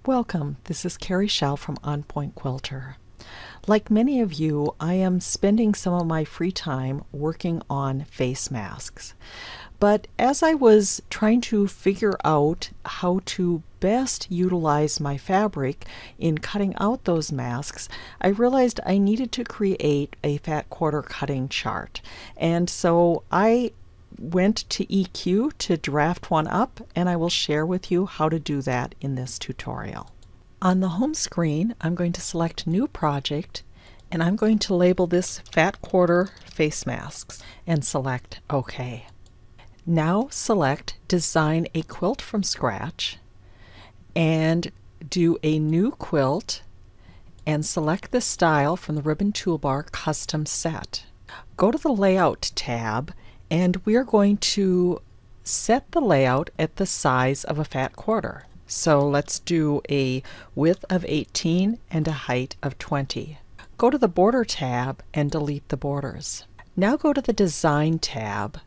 Welcome, this is Carrie Schell from On Point Quilter. Like many of you, I am spending some of my free time working on face masks. But as I was trying to figure out how to best utilize my fabric in cutting out those masks, I realized I needed to create a fat quarter cutting chart. And so I went to EQ to draft one up, and I will share with you how to do that in this tutorial. On the home screen, I'm going to select New Project, and I'm going to label this Fat Quarter Face Masks and select OK. Now select Design a Quilt from Scratch and do a new quilt and select the style from the ribbon toolbar Custom Set. Go to the Layout tab, and we are going to set the layout at the size of a fat quarter. So let's do a width of 18 and a height of 20. Go to the Border tab and delete the borders. Now go to the Design tab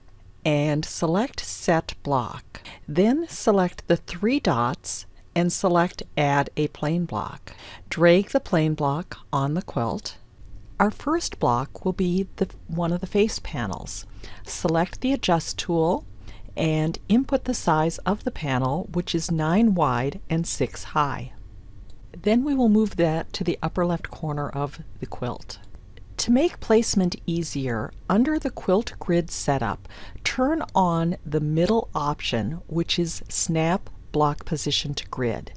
and select Set Block. Then select the three dots and select Add a Plain Block. Drag the plain block on the quilt. Our first block will be one of the face panels. Select the Adjust tool and input the size of the panel, which is 9 wide and 6 high. Then we will move that to the upper left corner of the quilt. To make placement easier, under the quilt grid setup, turn on the middle option, which is Snap Block Position to Grid,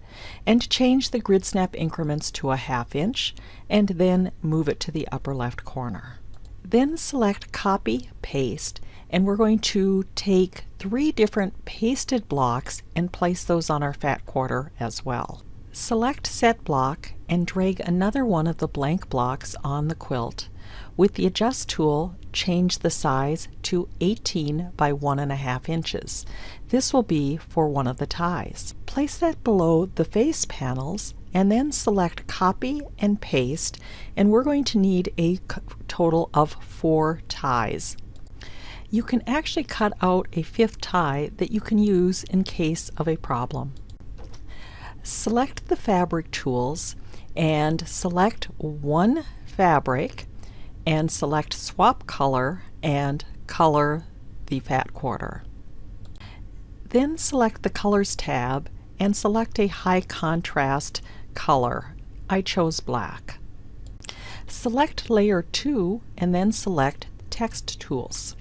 and change the grid snap increments to a 1/2 inch, and then move it to the upper left corner. Then select Copy, Paste, and we're going to take 3 different pasted blocks and place those on our fat quarter as well. Select Set Block and drag another one of the blank blocks on the quilt. With the Adjust tool, change the size to 18 by 1.5 inches. This will be for one of the ties. Place that below the face panels and then select Copy and Paste, and we're going to need a total of 4 ties. You can actually cut out a 5th tie that you can use in case of a problem. Select the fabric tools and select one fabric and select Swap Color and color the fat quarter. Then select the Colors tab and select a high contrast color. I chose black. Select Layer 2 and then select Text Tools.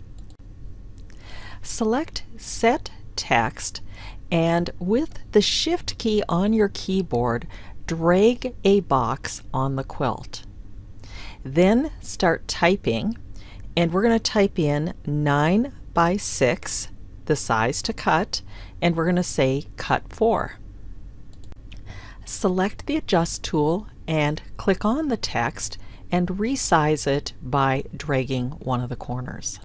Select Set Text, and with the Shift key on your keyboard, drag a box on the quilt. Then start typing, and we're going to type in 9 by 6, the size to cut, and we're going to say Cut 4. Select the Adjust tool and click on the text and resize it by dragging one of the corners.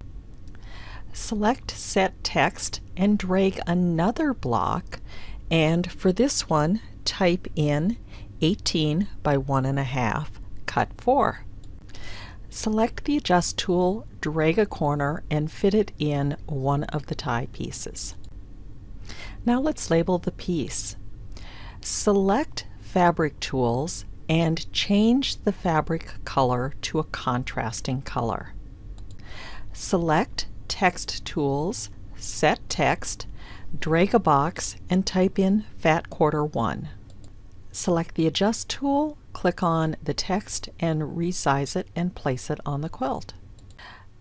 Select Set Text and drag another block, and for this one type in 18 by 1.5, Cut 4. Select the Adjust tool, drag a corner, and fit it in one of the tie pieces. Now let's label the piece. Select Fabric Tools and change the fabric color to a contrasting color. Select Text Tools, Set Text, drag a box, and type in Fat Quarter 1. Select the Adjust tool, click on the text and resize it and place it on the quilt.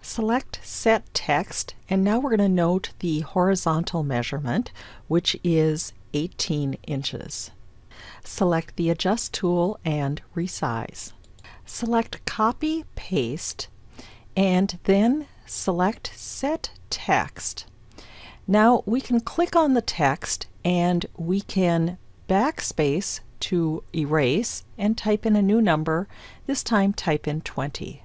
Select Set Text, and now we're going to note the horizontal measurement, which is 18 inches. Select the Adjust tool and resize. Select Copy, Paste, and then select Set Text. Now we can click on the text and we can backspace to erase and type in a new number, this time type in 20.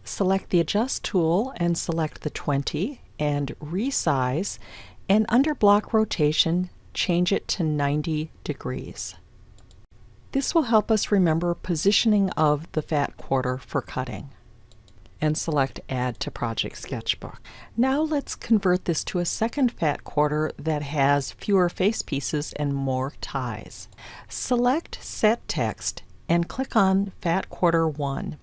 Select the Adjust tool and select the 20 and resize, and under block rotation change it to 90 degrees. This will help us remember positioning of the fat quarter for cutting. and select Add to Project Sketchbook. Now let's convert this to a second fat quarter that has fewer face pieces and more ties. Select Set Text and click on Fat Quarter 1.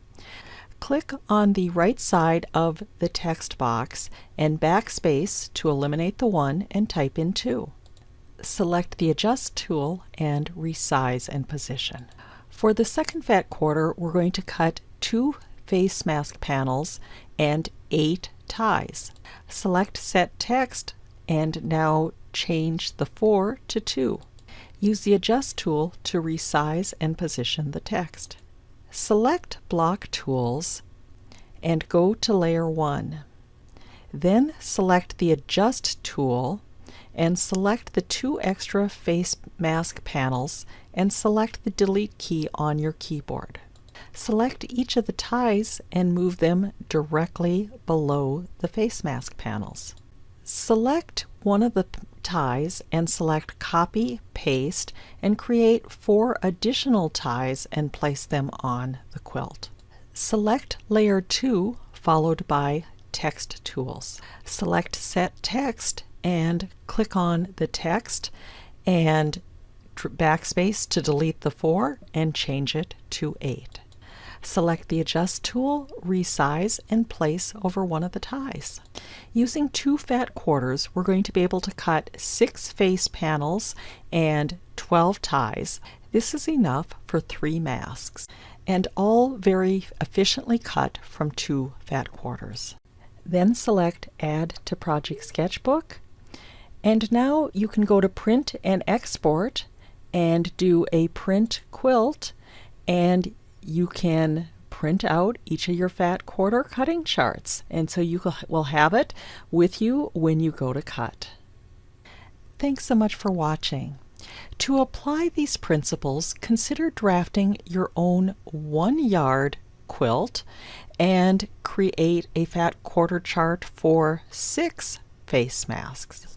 Click on the right side of the text box and backspace to eliminate the 1 and type in 2. Select the Adjust tool and resize and position. For the second fat quarter, we're going to cut 2 face mask panels and 8 ties. Select Set Text and now change the 4 to 2. Use the Adjust tool to resize and position the text. Select Block Tools and go to Layer 1. Then select the Adjust tool and select the 2 extra face mask panels and select the Delete key on your keyboard. Select each of the ties and move them directly below the face mask panels. Select one of the ties and select Copy, Paste, and create 4 additional ties and place them on the quilt. Select Layer 2 followed by Text Tools. Select Set Text and click on the text and backspace to delete the 4 and change it to 8. Select the Adjust tool, resize, and place over one of the ties. Using 2 fat quarters, we're going to be able to cut 6 face panels and 12 ties. This is enough for 3 masks, and all very efficiently cut from 2 fat quarters. Then select Add to Project Sketchbook, and now you can go to Print and Export and do a print quilt, and you can print out each of your fat quarter cutting charts, and so you will have it with you when you go to cut. Thanks so much for watching. To apply these principles, consider drafting your own 1-yard quilt and create a fat quarter chart for 6 face masks.